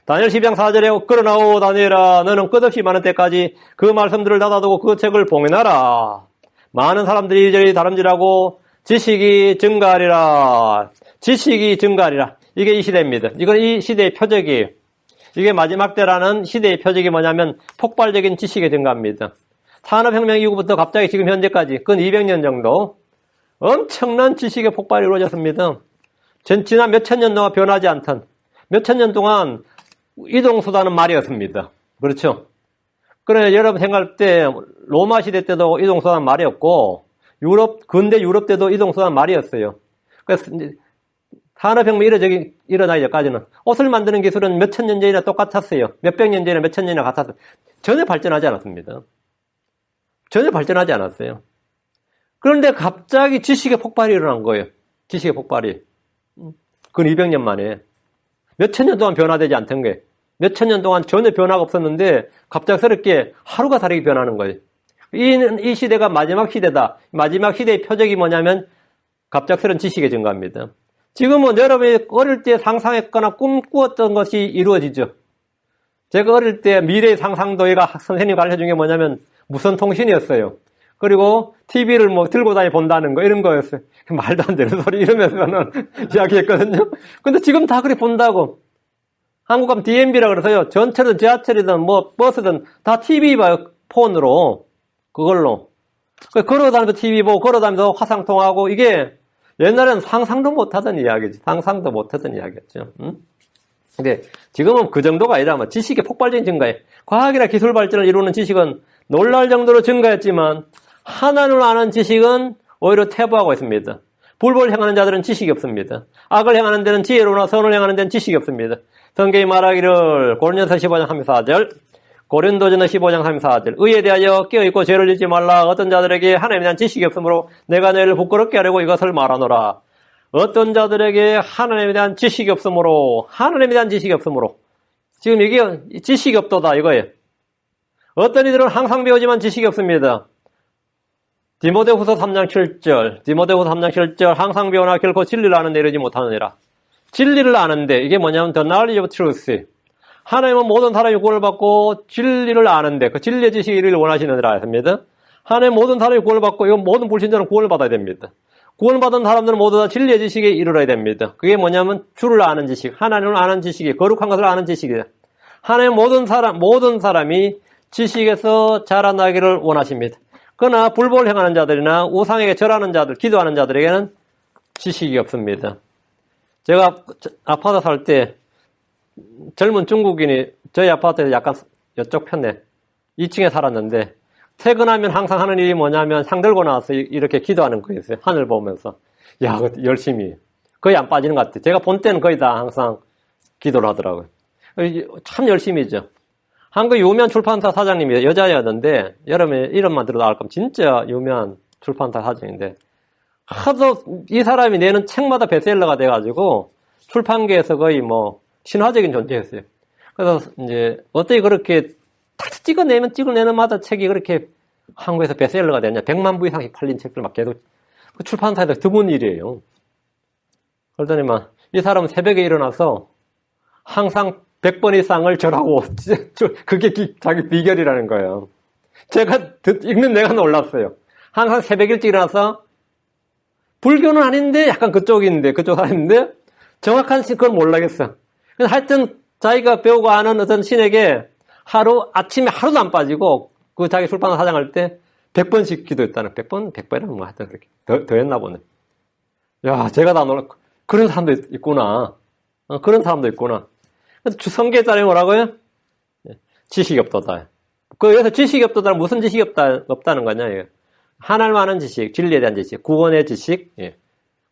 다니엘 12장 4절에 그러나 오 다니엘아 너는 끝없이 많은 때까지 그 말씀들을 닫아두고 그 책을 봉인하라. 많은 사람들이 이리저리 다름질하고 지식이 증가하리라. 이게 이 시대입니다. 이건 이 시대의 표적이에요. 이게 마지막 때라는 시대의 표적이 뭐냐면 폭발적인 지식의 증가입니다. 산업혁명 이후부터 갑자기 지금 현재까지 근 200년 정도 엄청난 지식의 폭발이 이루어졌습니다. 지난 몇천 년 동안 변하지 않던 몇천 년 동안 이동수단은 말이었습니다. 그렇죠? 그래 여러분 생각할 때 로마 시대 때도 이동수단 말이었고 근대 유럽 때도 이동수단 말이었어요. 그래서 산업혁명이 일어나기 전까지는 옷을 만드는 기술은 몇천 년 전이나 똑같았어요. 몇백 년 전이나 몇천 년이나 같았어요. 전혀 발전하지 않았습니다. 전혀 발전하지 않았어요. 그런데 갑자기 지식의 폭발이 일어난 거예요. 지식의 폭발이. 근 200년 만에. 몇천 년 동안 변화되지 않던 거예요. 몇천 년 동안 전혀 변화가 없었는데 갑작스럽게 하루가 다르게 변하는 거예요. 이 시대가 마지막 시대다. 마지막 시대의 표적이 뭐냐면 갑작스러운 지식의 증가입니다. 지금은 여러분이 어릴 때 상상했거나 꿈꾸었던 것이 이루어지죠. 제가 어릴 때 미래의 상상도회가 선생님이 가르쳐준 게 뭐냐면 무선 통신이었어요. 그리고 TV를 뭐 들고 다니 본다는 거 이런 거였어요. 말도 안 되는 소리 이러면서는 이야기했거든요. 근데 지금 다 그렇게 본다고. 한국 가면 DMB라 그래서요. 전철이든 지하철이든 뭐 버스든 다 TV 봐요. 폰으로. 그걸로. 걸어다니면서 TV 보고 걸어다니면서 화상통화하고 이게 옛날에는 상상도 못하던 이야기지. 상상도 못하던 이야기였죠. 응? 근데 지금은 그 정도가 아니라 뭐 지식의 폭발적인 증가에 과학이나 기술 발전을 이루는 지식은 놀랄 정도로 증가했지만 하나님을 아는 지식은 오히려 퇴보하고 있습니다. 불법을 행하는 자들은 지식이 없습니다. 악을 행하는 데는 지혜로우나 선을 행하는 데는 지식이 없습니다. 성경이 말하기를 고린도전서 15장 34절 고린도전서 15장 34절 의에 대하여 깨어있고 죄를 짓지 말라. 어떤 자들에게 하나님에 대한 지식이 없으므로 내가 너희를 부끄럽게 하려고 이것을 말하노라. 어떤 자들에게 하나님에 대한 지식이 없으므로 지금 이게 지식이 없도다 이거예요. 어떤 이들은 항상 배우지만 지식이 없습니다. 디모데후서 3장 7절 항상 배우나 결코 진리를 아는데 이르지 못하느니라. 진리를 아는데 이게 뭐냐면 the knowledge of truth. 하나님은 모든 사람이 구원을 받고 진리를 아는데 그 진리의 지식이 이르기를 원하시느니라 했습니다. 하나님 모든 사람이 구원을 받고 이건 모든 불신자는 구원을 받아야 됩니다. 구원받은 사람들은 모두 다 진리의 지식에 이르러야 됩니다. 그게 뭐냐면 주를 아는 지식, 하나님을 아는 지식이 거룩한 것을 아는 지식이에요. 하나님 모든 사람이 지식에서 자라나기를 원하십니다. 그러나 불법을 행하는 자들이나 우상에게 절하는 자들, 기도하는 자들에게는 지식이 없습니다. 제가 아파트 살 때 젊은 중국인이 저희 아파트에서 약간 이쪽 편에 2층에 살았는데 퇴근하면 항상 하는 일이 뭐냐면 상 들고 나와서 이렇게 기도하는 거였어요. 하늘 보면서. 야, 열심히. 거의 안 빠지는 것 같아요. 제가 본 때는 거의 다 항상 기도를 하더라고요. 참 열심히죠. 한국 유명한 출판사 사장님이 여자였는데 여러분의 이름만 들어도 알 겁니다. 진짜 유명한 출판사 사장인데 하도 이 사람이 내는 책마다 베스트셀러가 돼가지고 출판계에서 거의 뭐 신화적인 존재였어요. 그래서 이제 어떻게 그렇게 탁 찍어내는 마다 책이 그렇게 한국에서 베스트셀러가 되냐. 100만 부 이상씩 팔린 책들 막 계속 그 출판사에서 드문 일이에요. 그러더니 막 이 사람은 새벽에 일어나서 항상 100번 이상을 절하고 그게 자기 비결이라는 거예요. 제가 읽는 내가 놀랐어요. 항상 새벽 일찍 일어나서 불교는 아닌데 약간 그쪽 사람인데 정확한 그건 몰라겠어. 그래서 하여튼 자기가 배우고 아는 어떤 신에게 아침에 하루도 안 빠지고 그 자기 출판사 사장할 때 100번씩 기도했다는 100번이라면 뭐 하여튼 그렇게 더 했나 보네. 야, 제가 다 놀랐고 그런 사람도 있구나. 그런 사람도 있구나. 그래서 성경에 따르면 뭐라고요? 지식이 없도다. 그래서 지식이 없도다는 무슨 지식이 없다는 거냐? 하나님 아는 지식, 진리에 대한 지식, 구원의 지식,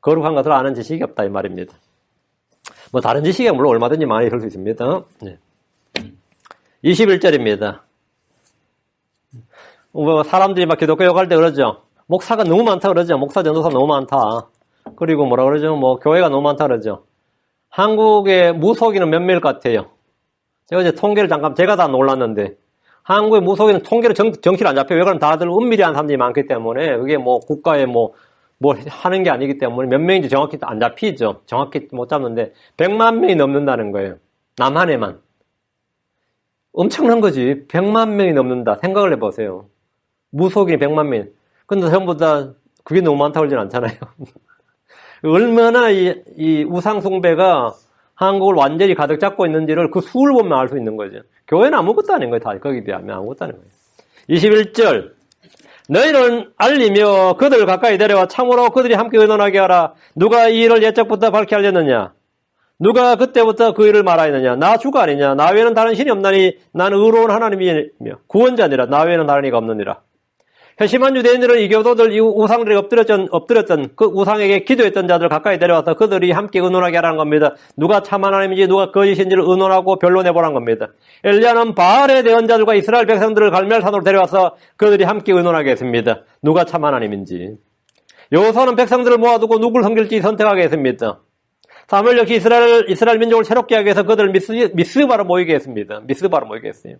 거룩한 것을 아는 지식이 없다 이 말입니다. 뭐 다른 지식이 물론 얼마든지 많이 있을 수 있습니다. 21절입니다. 사람들이 막 기독교 욕할 때 그러죠. 목사가 너무 많다 그러죠. 목사 전도사 너무 많다. 그리고 뭐라 그러죠? 뭐 교회가 너무 많다 그러죠. 한국의 무속인은 몇 명일 것 같아요? 제가 이제 통계를 제가 다 놀랐는데 한국의 무속인은 통계로 정치를 안 잡혀요. 왜 그러면 다들 은밀히한 사람들이 많기 때문에 그게 뭐 국가에 뭐 하는 게 아니기 때문에 몇 명인지 정확히 안 잡히죠. 정확히 못 잡는데 100만 명이 넘는다는 거예요. 남한에만. 엄청난 거지. 100만 명이 넘는다. 생각을 해보세요. 무속인이 100만 명. 근데 전부 다 그게 너무 많다고 그러진 않잖아요. 얼마나 이 우상숭배가 한국을 완전히 가득 잡고 있는지를 그 수를 보면 알 수 있는 거죠. 교회는 아무것도 아닌 거예요. 다 거기에 비하면 아무것도 아닌 거예요. 21절 너희는 알리며 그들을 가까이 데려와 참으로 그들이 함께 의논하게 하라. 누가 이 일을 옛적부터 밝게 하려느냐? 누가 그때부터 그 일을 말하였느냐? 나 주가 아니냐? 나 외에는 다른 신이 없나니 나는 의로운 하나님이며 구원자니라. 나 외에는 다른 이가 없느니라. 회심한 유대인들은 이 교도들 이 우상들이 엎드렸던 그 우상에게 기도했던 자들 가까이 데려와서 그들이 함께 의논하게 하라는 겁니다. 누가 참 하나님인지 누가 거짓인지를 의논하고 변론해보라는 겁니다. 엘리야는 바알의 대언자들과 이스라엘 백성들을 갈멜산으로 데려와서 그들이 함께 의논하게 했습니다. 누가 참 하나님인지. 여호수아는 백성들을 모아두고 누굴 섬길지 선택하게 했습니다. 사무엘 역시 이스라엘 민족을 새롭게 하기 위해서 그들을 미스바로 모이게 했습니다. 미스바로 모이게 했어요.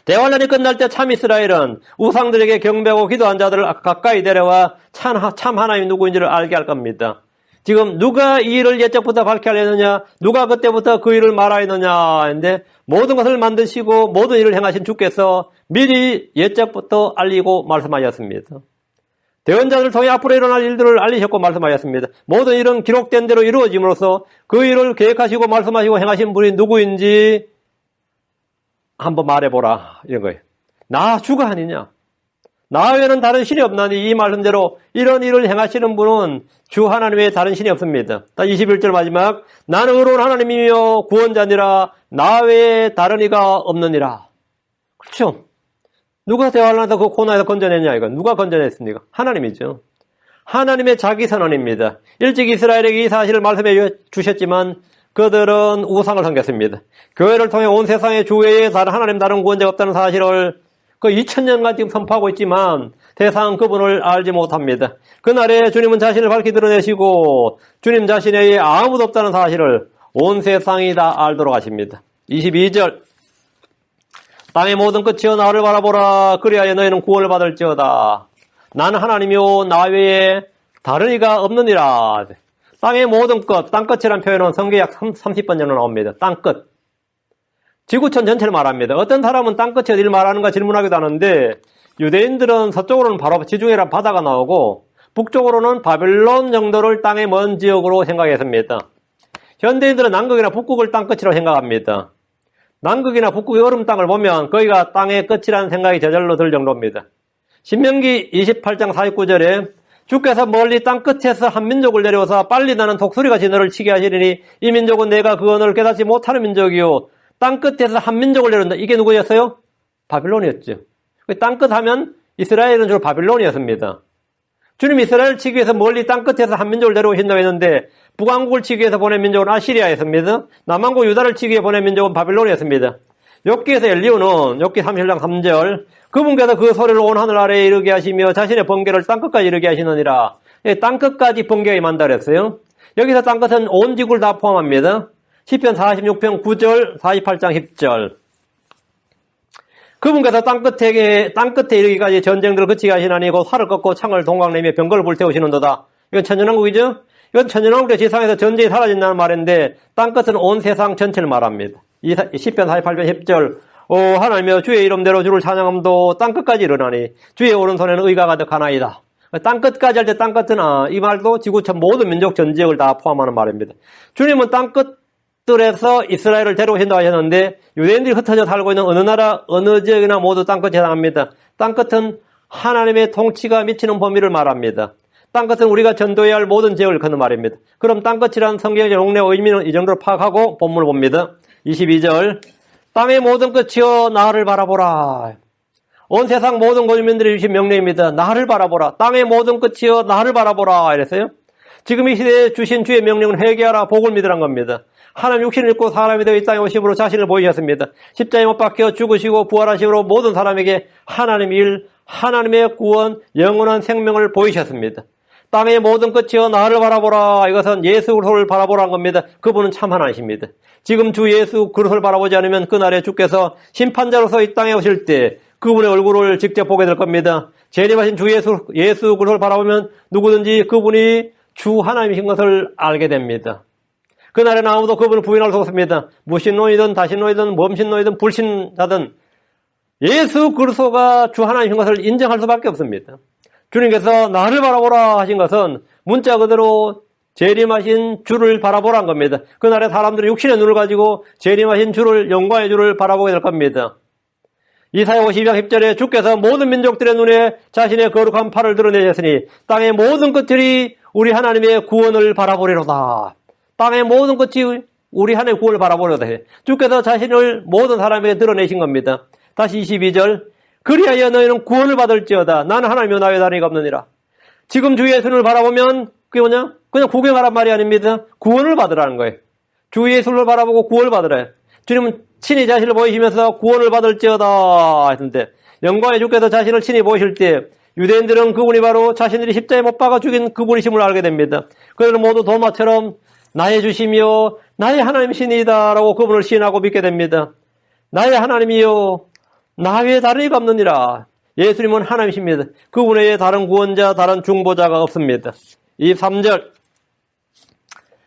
대환란이 끝날 때 참 이스라엘은 우상들에게 경배하고 기도한 자들을 가까이 데려와 참 하나님이 누구인지를 알게 할 겁니다. 지금 누가 이 일을 예적부터 밝게 하려느냐, 누가 그때부터 그 일을 말하였느냐 했는데 모든 것을 만드시고 모든 일을 행하신 주께서 미리 예적부터 알리고 말씀하셨습니다. 대언자들을 통해 앞으로 일어날 일들을 알리셨고 말씀하셨습니다. 모든 일은 기록된 대로 이루어짐으로써 그 일을 계획하시고 말씀하시고 행하신 분이 누구인지 한번 말해보라 이런 거예요. 나 주가 아니냐? 나 외에는 다른 신이 없나니 이 말씀대로 이런 일을 행하시는 분은 주 하나님 외에 다른 신이 없습니다. 21절 마지막 나는 의로운 하나님이며 구원자니라 나 외에 다른 이가 없느니라. 그렇죠? 누가 대환란에서 그 고난에서 건져냈냐 이거. 누가 건져냈습니까? 하나님이죠. 하나님의 자기 선언입니다. 일찍 이스라엘에게 이 사실을 말씀해 주셨지만 그들은 우상을 섬겼습니다. 교회를 통해 온 세상의 주 외에 다른 하나님 다른 구원자가 없다는 사실을 그 2000년간 지금 선포하고 있지만 세상은 그분을 알지 못합니다. 그날에 주님은 자신을 밝히 드러내시고 주님 자신에게 아무도 없다는 사실을 온 세상이 다 알도록 하십니다. 22절 땅의 모든 끝이여 나를 바라보라 그리하여 너희는 구원을 받을지어다. 나는 하나님이요 나 외에 다른 이가 없느니라. 땅의 모든 끝, 땅끝이라는 표현은 성경에 약 30번 정도 나옵니다. 땅끝. 지구촌 전체를 말합니다. 어떤 사람은 땅끝이 어디를 말하는가 질문하기도 하는데 유대인들은 서쪽으로는 바로 지중해란 바다가 나오고 북쪽으로는 바벨론 정도를 땅의 먼 지역으로 생각했습니다. 현대인들은 남극이나 북극을 땅끝이라고 생각합니다. 남극이나 북극의 얼음 땅을 보면 거기가 땅의 끝이라는 생각이 저절로 들 정도입니다. 신명기 28장 49절에 주께서 멀리 땅끝에서 한 민족을 내려오사 빨리 나는 독수리같이 너를 치게 하시리니 이 민족은 내가 그 언어를 깨닫지 못하는 민족이요 땅끝에서 한 민족을 내려온다. 이게 누구였어요? 바빌론이었죠. 땅끝 하면 이스라엘은 주로 바빌론이었습니다. 주님 이스라엘을 치기 위해서 멀리 땅끝에서 한 민족을 내려오신다고 했는데 북왕국을 치기 위해서 보낸 민족은 아시리아였습니다. 남왕국 유다를 치기 위해 보낸 민족은 바빌론이었습니다. 욥기에서 엘리후는 욥기 31장 3절 그분께서 그 소리를 온 하늘 아래에 이르게 하시며 자신의 번개를 땅끝까지 이르게 하시느니라. 땅끝까지 번개가 임한다 그랬어요. 여기서 땅끝은 온 지구를 다 포함합니다. 시편 46편 9절 48장 10절 그분께서 땅끝에 이르기까지 전쟁들을 그치게 하시나니 곧 활을 꺾고 창을 동강내며 병거를 불태우시는도다. 이건 천연왕국이죠? 이건 천연왕국 때 지상에서 전쟁이 사라진다는 말인데 땅끝은 온 세상 전체를 말합니다. 시편 48편 10절 하나님이여 주의 이름대로 주를 찬양함도 땅끝까지 일어나니 주의 오른손에는 의가 가득하나이다. 땅끝까지 할 때 땅끝은 이 말도 지구촌 모든 민족 전 지역을 다 포함하는 말입니다. 주님은 땅끝들에서 이스라엘을 데려오신다고 하셨는데 유대인들이 흩어져 살고 있는 어느 나라 어느 지역이나 모두 땅끝에 해당합니다. 땅끝은 하나님의 통치가 미치는 범위를 말합니다. 땅끝은 우리가 전도해야 할 모든 지역을 그는 말입니다. 그럼 땅끝이라는 성경의 용례 의미는 이 정도로 파악하고 본문을 봅니다. 22절 땅의 모든 끝이여 나를 바라보라. 온 세상 모든国民들이 주신 명령입니다. 나를 바라보라. 땅의 모든 끝이여 나를 바라보라 이랬어요. 지금 이 시대에 주신 주의 명령은 회개하라 복을 믿으란 겁니다. 하나님 육신을 입고 사람이 되어 이 땅에 오심으로 자신을 보이셨습니다. 십자가에 못 박혀 죽으시고 부활하심으로 모든 사람에게 하나님의 일, 하나님의 구원, 영원한 생명을 보이셨습니다. 땅의 모든 끝이여 나를 바라보라. 이것은 예수 그리스도를 바라보라는 겁니다. 그분은 참 하나님이십니다. 지금 주 예수 그리스도를 바라보지 않으면 그날에 주께서 심판자로서 이 땅에 오실 때 그분의 얼굴을 직접 보게 될 겁니다. 재림하신 주 예수 그리스도를 바라보면 누구든지 그분이 주 하나님이신 것을 알게 됩니다. 그날에는 아무도 그분을 부인할 수 없습니다. 무신론이든 다신론이든 범신론이든 불신자든 예수 그리스도가 주 하나님이신 것을 인정할 수밖에 없습니다. 주님께서 나를 바라보라 하신 것은 문자 그대로 재림하신 주를 바라보라는 겁니다. 그날에 사람들이 육신의 눈을 가지고 재림하신 주를 영광의 주를 바라보게 될 겁니다. 이사야 52장 10절에 주께서 모든 민족들의 눈에 자신의 거룩한 팔을 드러내셨으니 땅의 모든 끝들이 우리 하나님의 구원을 바라보리로다. 땅의 모든 끝이 우리 하나님의 구원을 바라보리로다. 주께서 자신을 모든 사람에게 드러내신 겁니다. 다시 22절 그리하여 너희는 구원을 받을지어다. 나는 하나님이요 나 외에 다른 이가 없느니라. 지금 주 예수를 바라보면 그게 뭐냐? 그냥 구경하란 말이 아닙니다. 구원을 받으라는 거예요. 주 예수를 바라보고 구원을 받으래요. 주님은 친히 자신을 보이시면서 구원을 받을지어다 했는데 영광의 주께서 자신을 친히 보이실 때 유대인들은 그분이 바로 자신들이 십자가에 못 박아 죽인 그분이심을 알게 됩니다. 그들은 모두 도마처럼 나의 주시며 나의 하나님이시니이다라고 그분을 시인하고 믿게 됩니다. 나의 하나님이요 나 외에 다른 이가 없느니라. 예수님은 하나님이십니다. 그분 외에 다른 구원자, 다른 중보자가 없습니다. 23절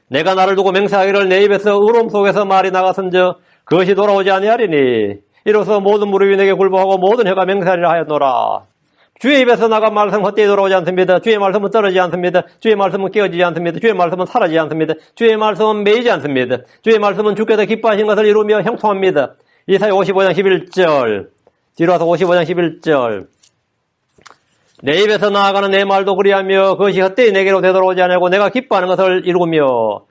내가 나를 두고 맹세하기를 내 입에서 의로움 속에서 말이 나갔은즉 그것이 돌아오지 아니하리니 이로써 모든 무릎이 내게 굴복하고 모든 혀가 맹세하리라 하였노라. 주의 입에서 나간 말씀 헛되이 돌아오지 않습니다. 주의 말씀은 떨어지지 않습니다. 주의 말씀은 깨어지지 않습니다. 주의 말씀은 사라지지 않습니다. 주의 말씀은 매이지 않습니다. 주의 말씀은 주께서 기뻐하신 것을 이루며 형통합니다. 이사야 55장 11절 뒤로 와서 55장 11절 내 입에서 나아가는 내 말도 그리하며 그것이 헛되이 내게로 되돌아오지 않냐고 내가 기뻐하는 것을 이루며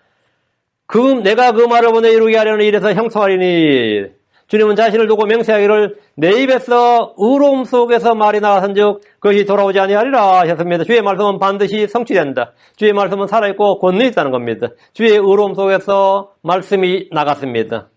내가 그 말을 보내 이루게 하려는 일에서 형통하리니 주님은 자신을 두고 맹세하기를 내 입에서 의로움 속에서 말이 나가선즉 그것이 돌아오지 아니하리라 하셨습니다. 주의 말씀은 반드시 성취된다. 주의 말씀은 살아있고 권능이 있다는 겁니다. 주의 의로움 속에서 말씀이 나갔습니다.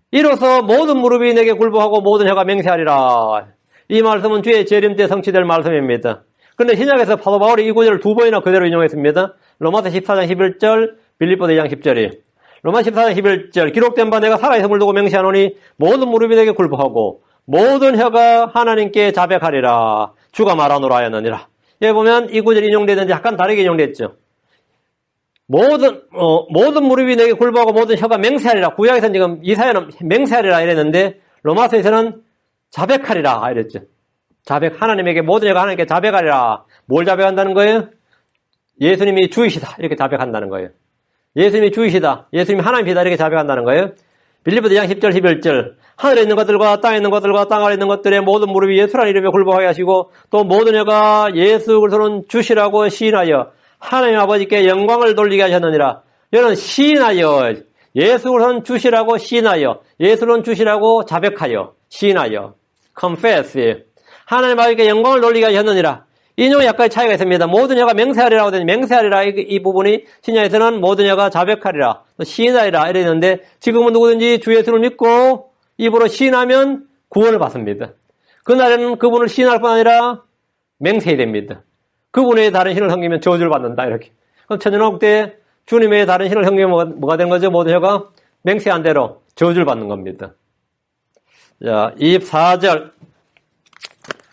이로써 모든 무릎이 내게 굴복하고 모든 혀가 맹세하리라. 이 말씀은 주의 재림 때 성취될 말씀입니다. 그런데 신약에서 사도 바울이 이 구절을 두 번이나 그대로 인용했습니다. 로마서 14장 11절, 빌립보 2장 10절이. 로마서 14장 11절 기록된 바 내가 살아있음을 두고 맹세하노니 모든 무릎이 내게 굴복하고 모든 혀가 하나님께 자백하리라. 주가 말하노라 하였느니라. 여기 보면 이 구절이 인용되는데 약간 다르게 인용됐죠. 모든 무릎이 내게 굴복하고 모든 혀가 맹세하리라. 구약에서는 지금 이사야는 맹세하리라 이랬는데 로마서에서는 자백하리라 이랬죠. 하나님에게 모든 혀가 하나님께 자백하리라. 뭘 자백한다는 거예요? 예수님이 주이시다 이렇게 자백한다는 거예요. 예수님이 주이시다. 예수님이 하나님이시다. 이렇게 자백한다는 거예요. 빌립보 2장 10절 11절 하늘에 있는 것들과 땅에 있는 것들과 땅 아래 있는 것들의 모든 무릎이 예수라는 이름에 굴복하게 하시고 또 모든 혀가 예수 그리스도는 주시라고 시인하여 하나님 아버지께 영광을 돌리게 하셨느니라. 이는 시인하여 예수 그리스도는 주시라고 시인하여 예수는 주시라고 자백하여 시인하여 confess 하나님 아버지께 영광을 돌리게 하셨느니라. 인용에 약간의 차이가 있습니다. 모든 혀가 맹세하리라고 되니 맹세하리라 이 부분이 신약에서는 모든 혀가 자백하리라 시인하리라 이랬는데 지금은 누구든지 주 예수를 믿고 입으로 시인하면 구원을 받습니다. 그날에는 그분을 시인할 뿐 아니라 맹세해야 됩니다. 그분의 다른 신을 섬기면 저주를 받는다 이렇게. 그럼 천연왕국 때 주님의 다른 신을 섬기면 뭐가 되는 거죠? 모든 혀가 맹세한 대로 저주를 받는 겁니다. 자, 24절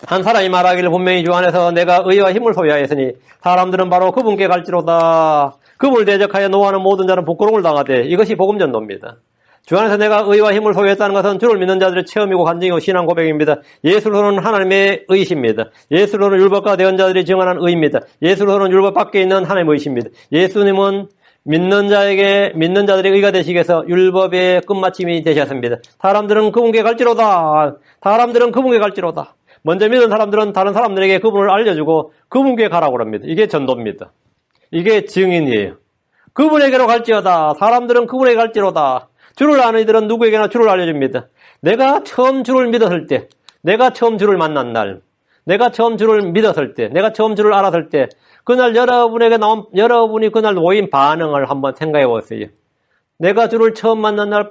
한 사람이 말하기를 분명히 주 안에서 내가 의와 힘을 소유하였으니 사람들은 바로 그분께 갈지로다. 그분을 대적하여 노하는 모든 자는 부끄러움을 당하되 이것이 복음전도입니다. 주 안에서 내가 의와 힘을 소유했다는 것은 주를 믿는 자들의 체험이고 간증이고 신앙 고백입니다. 예수로는 하나님의 의이십니다. 예수로는 율법과 대언자들이 증언한 의입니다. 예수로는 율법 밖에 있는 하나님의 의이십니다. 예수님은 믿는 자들의 의가 되시기 위해서 율법의 끝마침이 되셨습니다. 사람들은 그분께 갈지로다. 먼저 믿은 사람들은 다른 사람들에게 그분을 알려주고 그분께 가라고 합니다. 이게 전도입니다. 이게 증인이에요. 그분에게로 갈지어다. 사람들은 그분에게 갈지로다. 주를 아는 이들은 누구에게나 주를 알려줍니다. 내가 처음 주를 믿었을 때, 내가 처음 주를 만난 날, 내가 처음 주를 믿었을 때, 내가 처음 주를 알았을 때, 그날 여러분이 그날 보인 반응을 한번 생각해 보세요. 내가 주를 처음 만난 날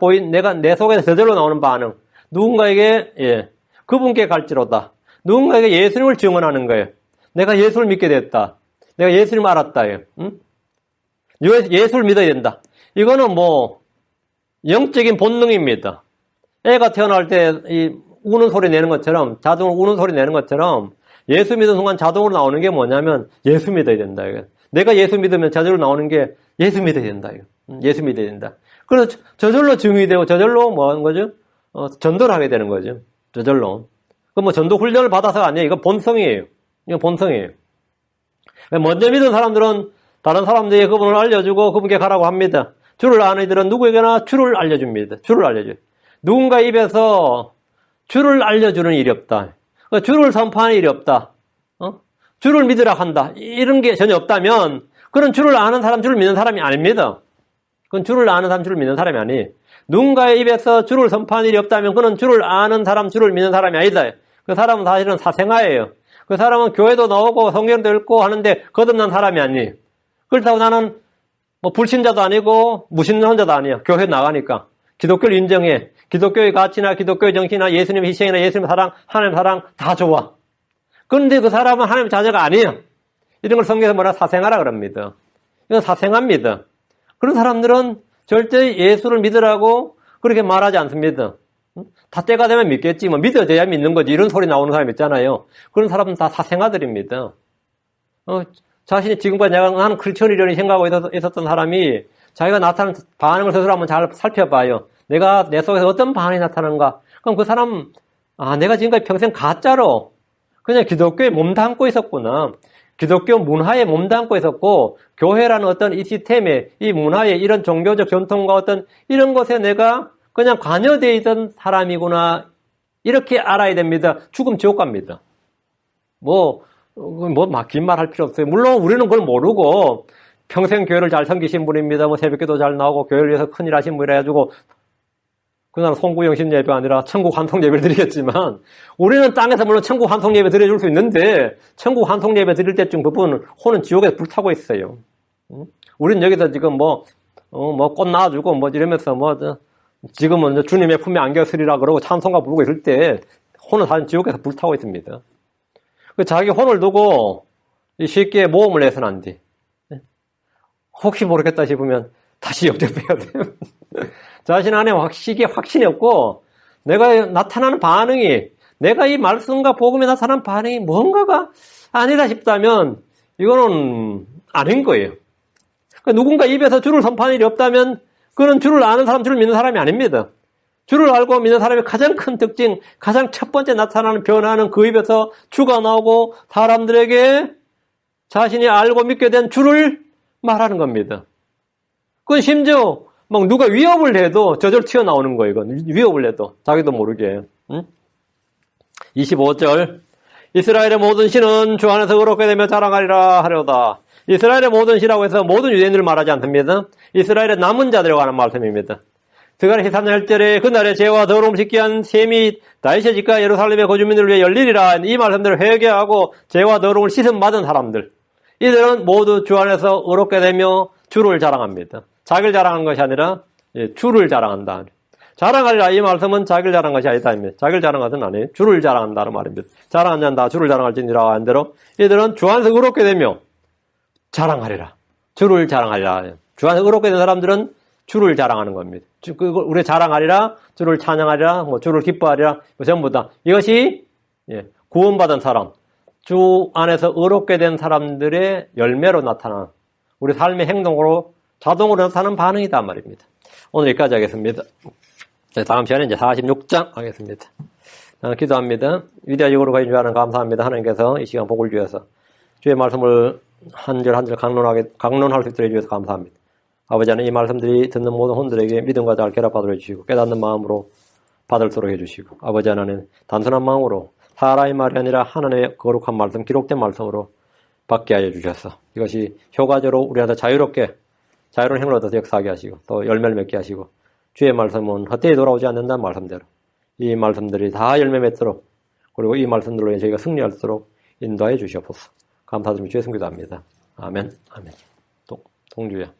내 속에서 저절로 나오는 반응. 누군가에게, 그분께 갈지로다. 누군가에게 예수님을 증언하는 거예요. 내가 예수를 믿게 됐다. 내가 예수님을 알았다. 응? 예수를 믿어야 된다. 이거는 영적인 본능입니다. 애가 태어날 때 우는 소리 내는 것처럼, 자동으로 우는 소리 내는 것처럼 예수 믿은 순간 자동으로 나오는 게 뭐냐면 예수 믿어야 된다. 이거. 내가 예수 믿으면 저절로 나오는 게 예수 믿어야 된다. 이거. 예수 믿어야 된다. 그래서 저절로 증이 되고 저절로 뭐 하는 거죠? 전도를 하게 되는 거죠. 저절로. 전도 훈련을 받아서가 아니에요. 이거 본성이에요. 먼저 믿은 사람들은 다른 사람들에게 그분을 알려주고 그분께 가라고 합니다. 주를 아는 이들은 누구에게나 주를 알려줍니다. 주를 알려줘요. 누군가 입에서 주를 알려주는 일이 없다. 주를 선포하는 일이 없다. 주를 믿으라 한다. 이런 게 전혀 없다면 그런 주를 아는 사람, 주를 믿는 사람이 아닙니다. 그건 주를 아는 사람, 주를 믿는 사람이 아니에요. 누군가의 입에서 주를 선포하는 일이 없다면 그는 주를 아는 사람, 주를 믿는 사람이 아니다. 그 사람은 사실은 사생아예요. 그 사람은 교회도 나오고 성경도 읽고 하는데 거듭난 사람이 아니에요. 그렇다고 나는 불신자도 아니고 무신론자도 아니에요. 교회 나가니까. 기독교를 인정해. 기독교의 가치나 기독교의 정신이나 예수님의 희생이나 예수님의 사랑, 하나님의 사랑 다 좋아. 그런데 그 사람은 하나님의 자녀가 아니에요. 이런 걸 성경에서 뭐라 사생아라 그럽니다. 이건 사생아입니다. 그런 사람들은 절대 예수를 믿으라고 그렇게 말하지 않습니다. 다 때가 되면 믿겠지, 뭐 믿어줘야 믿는 거지, 이런 소리 나오는 사람 있잖아요. 그런 사람은 다 사생아들입니다. 자신이 지금까지 내가 나는 크리스천이려니 생각하고 있었던 사람이 자기가 나타나는 반응을 스스로 한번 잘 살펴봐요. 내가 내 속에서 어떤 반응이 나타나는가? 그럼 그 사람, 내가 지금까지 평생 가짜로 그냥 기독교에 몸담고 있었구나. 기독교 문화에 몸담고 있었고, 교회라는 어떤 이 시스템에, 이 문화에 이런 종교적 전통과 어떤 이런 것에 내가 그냥 관여되어 있던 사람이구나. 이렇게 알아야 됩니다. 죽음 지옥 갑니다. 막 긴 말 할 필요 없어요. 물론 우리는 그걸 모르고 평생 교회를 잘 섬기신 분입니다. 새벽기도 잘 나오고 교회를 위해서 큰일 하신 분이라 해가지고 그날 송구영신 예배 아니라 천국 환송 예배를 드리겠지만 우리는 땅에서 물론 천국 환송 예배 드려줄 수 있는데 천국 환송 예배 드릴 때쯤 그분 혼은 지옥에서 불타고 있어요. 우리는 여기서 지금 꽃 놔주고 이러면서 지금은 주님의 품에 안겨쓰리라 그러고 찬송가 부르고 있을 때 혼은 사실 지옥에서 불타고 있습니다. 자기 혼을 두고 쉽게 모험을 해서는 안 돼. 혹시 모르겠다 싶으면 다시 역접해야 돼요. 자신 안에 확신이 없고 내가 나타나는 반응이 내가 이 말씀과 복음에 나타나는 반응이 뭔가가 아니다 싶다면 이거는 아닌 거예요. 그러니까 누군가 입에서 주를 선포하는 일이 없다면 그는 주를 아는 사람, 주를 믿는 사람이 아닙니다. 주를 알고 믿는 사람의 가장 큰 특징, 가장 첫 번째 나타나는 변화는 그 입에서 주가 나오고 사람들에게 자신이 알고 믿게 된 주를 말하는 겁니다. 그건 심지어 누가 위협을 해도 저절로 튀어나오는 거예요. 이건 위협을 해도 자기도 모르게. 25절 이스라엘의 모든 신은 주 안에서 의롭게 되며 자랑하리라 하려다. 이스라엘의 모든 신이라고 해서 모든 유대인들을 말하지 않습니다. 이스라엘의 남은 자들에 관한 말씀입니다. 드가리 13년 1절에 그날에 죄와 더러움을 씻게 한 셈이 다윗의 집과 예루살렘의 거주민들을 위해 열리리라. 이 말씀대로 회개하고 죄와 더러움을 씻음 받은 사람들. 이들은 모두 주 안에서 의롭게 되며 주를 자랑합니다. 자기를 자랑하는 것이 아니라 주를 자랑한다. 자랑하리라 이 말씀은 자기를 자랑한 것이 아니다. 자기를 자랑한 것은 아니에요. 주를 자랑한다는 말입니다. 자랑하는 자는 다 주를 자랑할지니라 한 대로 이들은 주 안에서 의롭게 되며 자랑하리라. 주를 자랑하리라. 주 안에서 의롭게 된 사람들은 주를 자랑하는 겁니다. 우리 자랑하리라, 주를 찬양하리라, 주를 기뻐하리라, 전부 다. 이것이 구원받은 사람, 주 안에서 의롭게 된 사람들의 열매로 나타나는 우리 삶의 행동으로 자동으로 나타나는 반응이다 말입니다. 오늘 여기까지 하겠습니다. 다음 시간에 이제 46장 하겠습니다. 기도합니다. 위대하시고 거룩하신 주 하나님 감사합니다. 하나님께서 이 시간 복을 주셔서 주의 말씀을 한 절 한 절 강론할 수 있도록 해주셔서 감사합니다. 아버지 하나님 이 말씀들이 듣는 모든 혼들에게 믿음과 잘 결합하도록 해주시고 깨닫는 마음으로 받을도록 해주시고 아버지 하나님 단순한 마음으로 사람의 말이 아니라 하나님의 거룩한 말씀 기록된 말씀으로 받게 하여 주셔서 이것이 효과적으로 우리한테 자유로운 행을 얻어서 역사하게 하시고 또 열매를 맺게 하시고 주의 말씀은 헛되이 돌아오지 않는다는 말씀대로 이 말씀들이 다 열매 맺도록 그리고 이 말씀들로 저희가 승리할 수 있도록 인도하여 주시옵소서. 감사드리며 주의 성기도합니다. 아멘. 동주야.